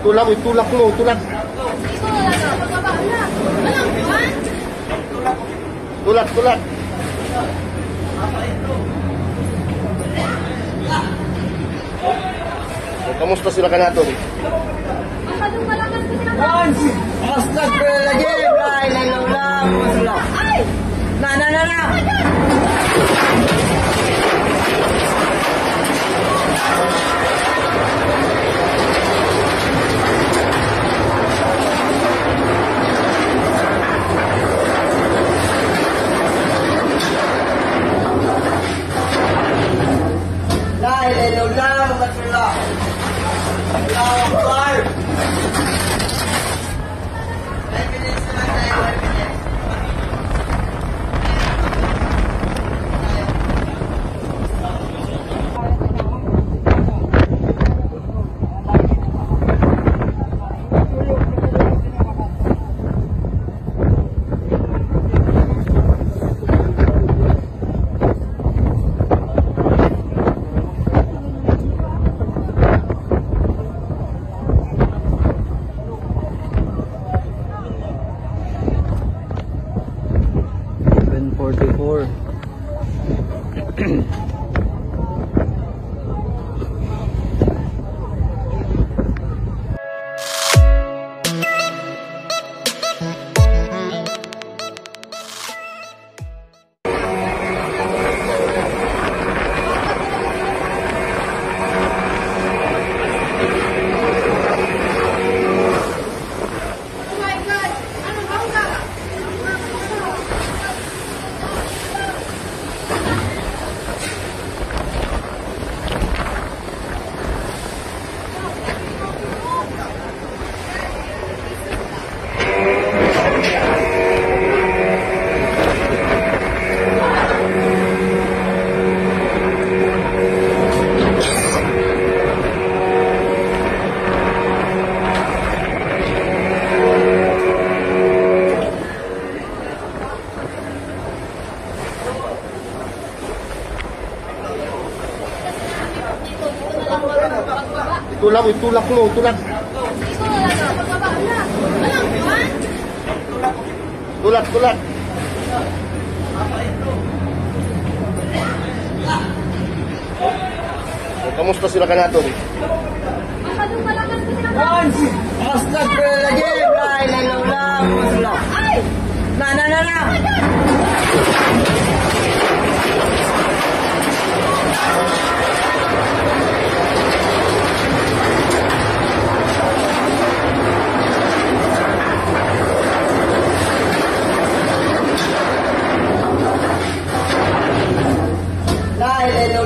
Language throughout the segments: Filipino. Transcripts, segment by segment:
Tulak, tulak mo, tulak. Tulak, tulak. Kamusta sila kanaton? Basta pero lagi, bray, lalaw masala. Na. Lalaw masala. Lalaw. Tulak, tulak mo, tulak. Tulak, tulak. Kamusta sila kanaton? Basta pero lagi, bray, lalaw masala. Na.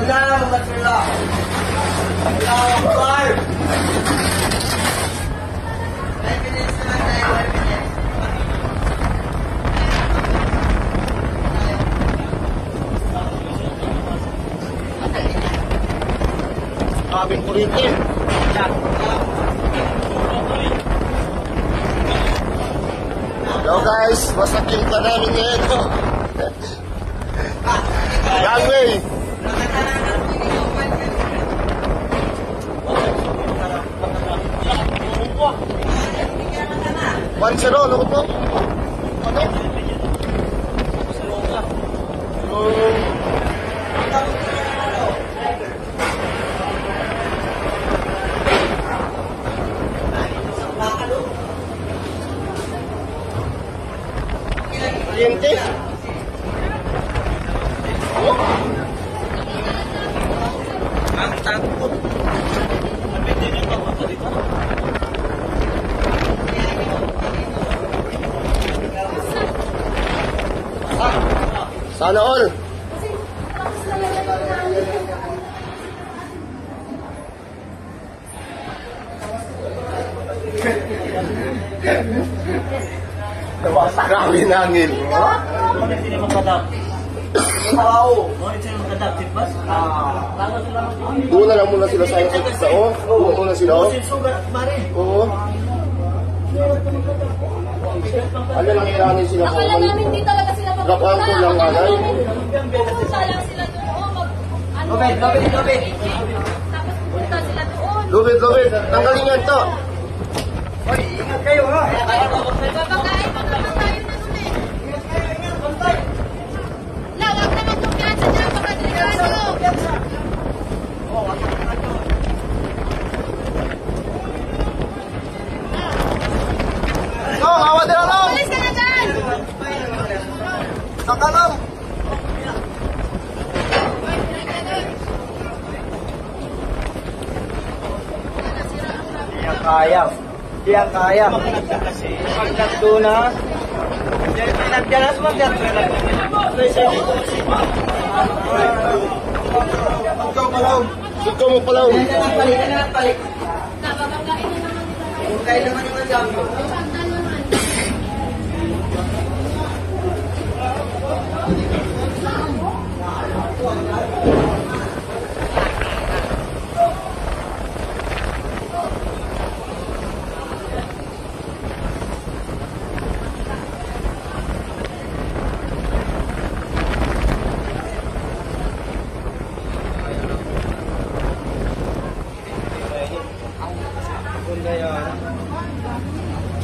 Lalaw masala. Lalaw. Abing kuryente. Hello guys, masakin pa namin ngayon. Gangway. One zero, ano ko po? Ano? Kuryente? Ang takot. Sana all. Grabe na hangin. Bakit hindi mag-adaptive? Oo. Bakit sila mag-adaptive ba? Doon na lang muna sila sa isa. Doon muna sila. Oo. Ano lang kailangan sila po? Akala namin hindi talaga sila magpupunta. Kapangko lang alay. Pupunta lang sila doon. Lobet. Tapos pupunta sila doon. Lubid. Tanggalin yan to. kayo ha. Babagain mo naman tayo na dun eh. Lawag naman yung piyansa dyan, baka delikado. Awa din lang! Alis ka na dyan! Saka lang! Kaya. Yang kaya. Pagkat doon na. Nagdalas mo. Suka mo palaw! Balik na balik. Babagain mo naman tayo. Kaya naman yung madam. Pag na naman.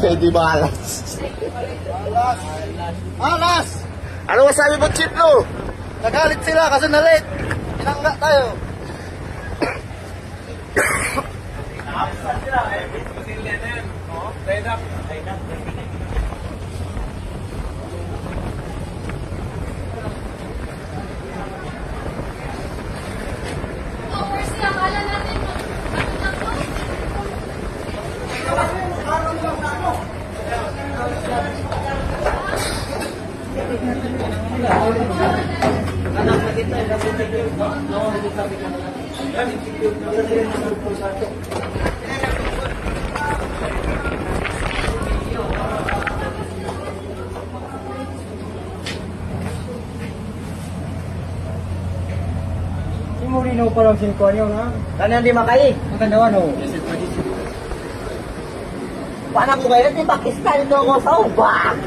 Pwede ba alas? Alas! Ano masabi mo, Chip, no? Nagalit sila kasi na-late. Pinangga tayo. Oh, first lang, akala natin ano lang po. Murino pa lang sinkuan yun ha. Kanan di makai. Maganda ano. Paano ko kayo di Pakistan ito ako sa ubak.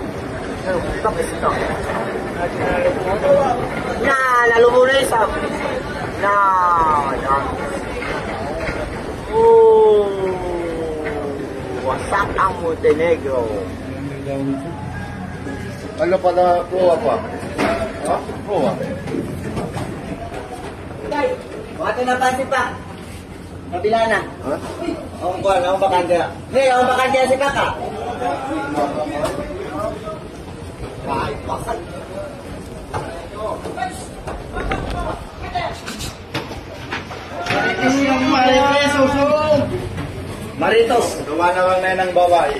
Pakistan. Na, nalumuna isa. Na. Oh. Wasak ang Montenegro. Ano pa na proa pa? Ha? Proa? Bakit napansin pa? Kabila na. Ha? Ang bakante. Hey, ang bakante si Kaka. Ay, bakit? Maritos. Gawa naman na ng babae.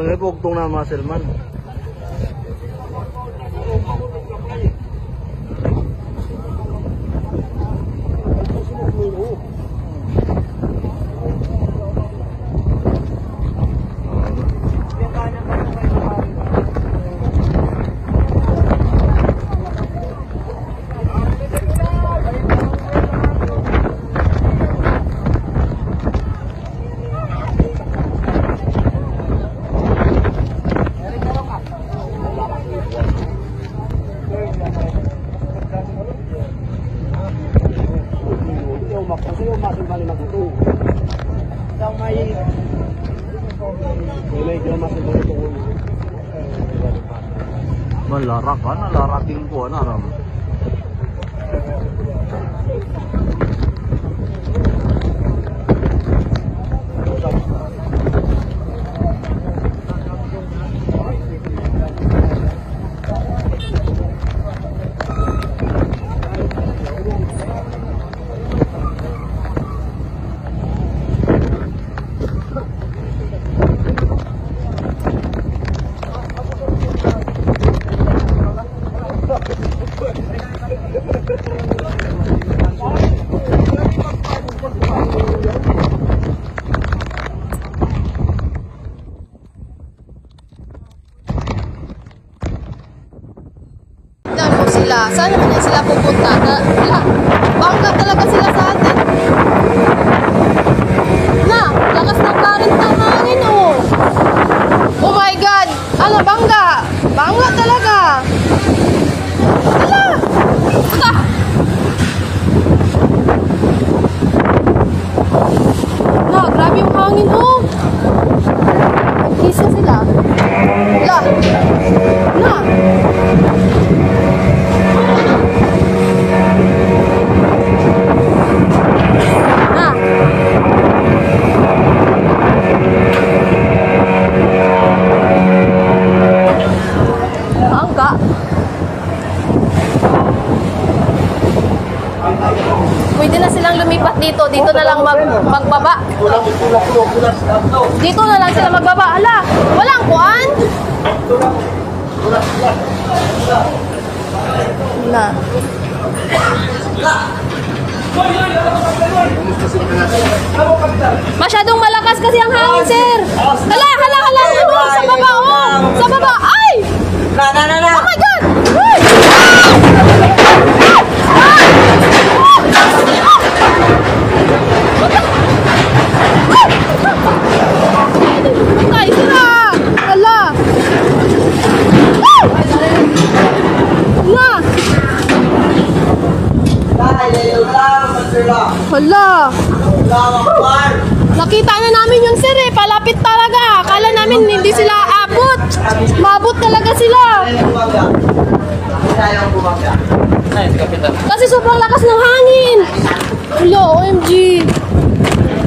barangay pugtong na muscle man. Malarak ka na, larating ko na ram. Saan naman yan sila pupunta? Bangga talaga sila sa atin. Na, lakas ng current ng hangin, oh. Oh my God! Ano, bangga? Bangga talaga. Hala! Puta! Na, grabe yung hangin, oh. Nagkisa sila. Hala! Na! Pwede na silang lumipat dito. Dito na lang magbaba. Dito na lang sila magbaba. Hala, walang kuan. Na. Masyadong malakas kasi ang hangin, sir. Hala, hala, hala. Ano? Sa baba, oh. Sa baba. Ay! Oh my God! Ay! Patay sila! Hala! Hala! Nakita na namin yun, sir, eh. Palapit talaga. Akala namin hindi sila abot. Mabot talaga sila. Kasi sobrang lakas ng hangin. Hala, OMG.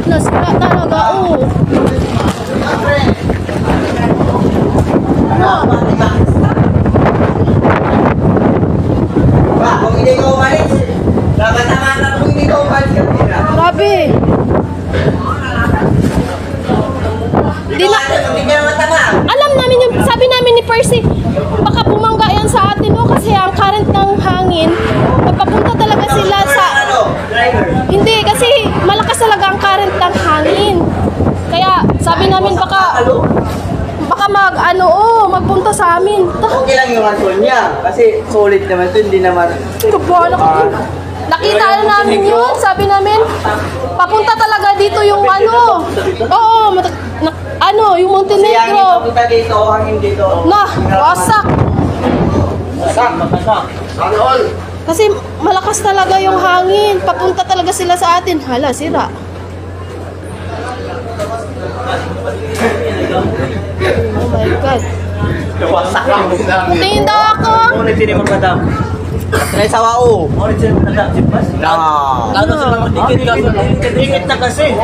Nasira talaga, oh. Kung hindi ko umalis, dapat naman na kung hindi ko umalis ka. Grabe. Alam namin yung, sabi namin ni Percy, baka bumangga yan sa atin, no? Kasi ang current ng hangin, magpapunta talaga sila sa... Hindi, kasi malakas talaga ang current ng hangin. Kaya sabi namin baka magpunta sa amin. Okay lang yung answer niya, kasi solid naman ito, hindi naman... Nakita na namin yun, sabi namin, papunta talaga dito yung ano. Oo, yung Montenegro. Kasi hangin papunta dito, hangin dito. Nah, wasak. Wasak. Sana all. Kasi malakas talaga yung hangin. Papunta talaga sila sa atin. Hala, sira. Oh my God. Wasak lang. Tingin daw ako. Ngunit hindi magkadam. Try sa wao. Ngunit hindi magkadam. Ano sa mga dikit na kasi.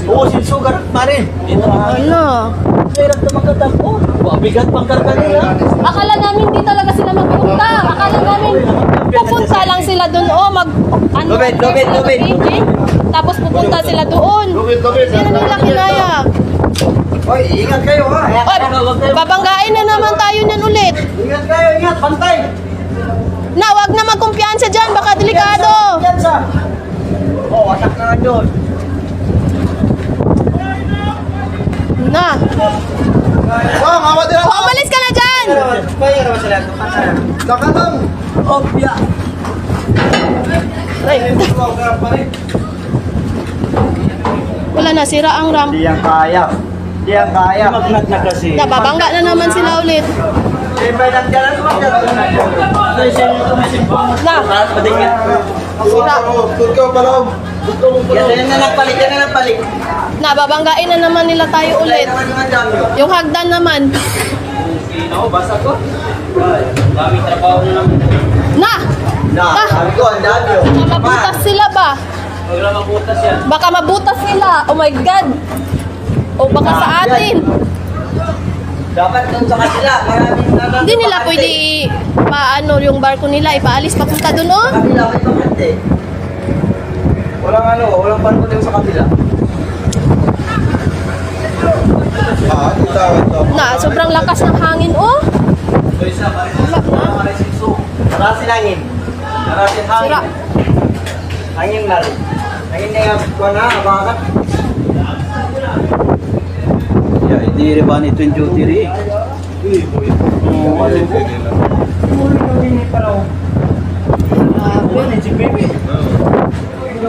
Uusin sugar pa rin. Ano? Hirap na magkadam. Bigat pang karga nila. Akala namin di talaga sila magpunta. Akala namin pupunta lang sila doon. Lubid. Tapos pupunta sila doon. Lubid. Hindi na nila kinaya. Hoy, ingat kayo ha. Oy, babanggain na naman tayo niyan ulit. Ingat kayo, ingat. Pantay. Na, wag na magkumpiyansa dyan, baka delikado. Yan sa. Oh, wasak na nga doon. Na. Oh, mama din O, umalis ka na dyan. Kaya naman sila. Nakatang. Oh, biya. Wala na, sira ang ram. Di yan kaya. Di yan kaya. Magnat na kasi. Babangga na naman sila ulit. Na, sira. Tulad ka pa lang. Yan na nagpalit, yan na nagpalit. Na, babanggain na naman nila tayo ulit. Yung hagdan naman. Basa ko. Daming trabaho na naman. Na! Na, sabi ko, ang dami yun. Baka mabutas sila ba? Wala mabutas yan. Baka mabutas sila. Oh my God. O baka sa atin. Dapat doon sa kanila. Hindi nila pwede paano yung barko nila ipaalis papunta doon, oh. Kabila, may pamante. Walang ano, walang barko din sa kabila. Na, sobrang lakas ng hangin, oh. Wala na. Marasi langin. Marasi hangin. Sira. Hangin na rin. Hangin na yung kuha na, abakat. Ya, hindi rin ba ni Twin Duty rin?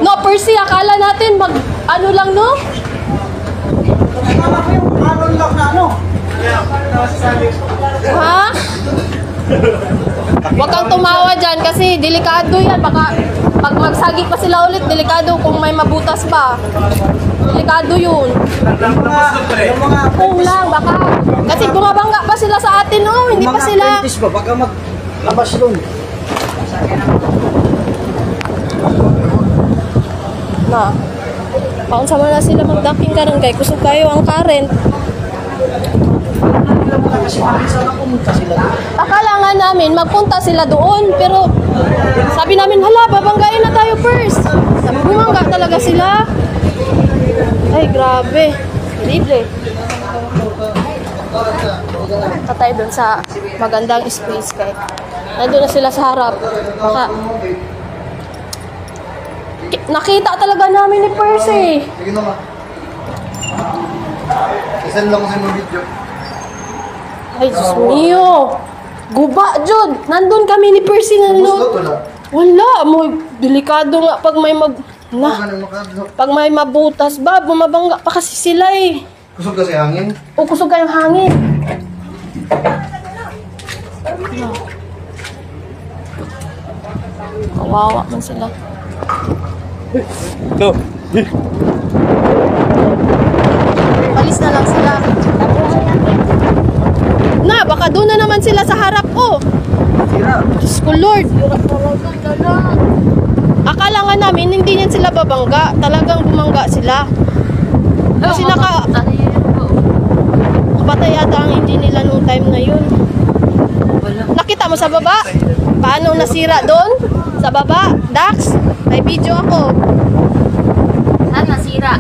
No, Percy, akala natin mag, ano lang, no? Ha? Huwag kang tumawa dyan kasi delikado yan. Baka pag magsagi pa sila ulit, delikado kung may mabutas pa. Delikado yun. Kung lang, baka. Kasi bumabangga pa sila sa atin, oh. Hindi pa sila. Mga apprentice ba? Baka maglabas doon. Na. Paunsa mo na sila magdaking karon kay kusog kayo ang current. Akala nga namin magpunta sila doon pero sabi namin hala babanggain na tayo first. Bumangga talaga sila. Ay grabe. Libre. Patay doon sa magandang space kay. Nandun na sila sa harap. Nakita talaga namin ni Percy. Sige na nga. Isend lang ko sa mga video. Ay, Diyos mio. Guba, Jod. Nandun kami ni Percy na Gusto wala. Wala. Mo, delikado nga pag may Ganun makadlo. pag may mabutas ba, bumabangga pa kasi sila eh. Kusog kasi hangin. O kusog kayong hangin. Kawawa man sila. Alis na lang sila. Na, baka doon na naman sila sa harap ko. Diyos ko, Lord. Akala nga namin, hindi niyan sila babangga. Talagang bumangga sila. Kasi kapatay yata ang engine nila noong time na yun. Nakita mo sa baba? Paano nasira doon? Sa baba? Dax? May video ako. Saan nasira?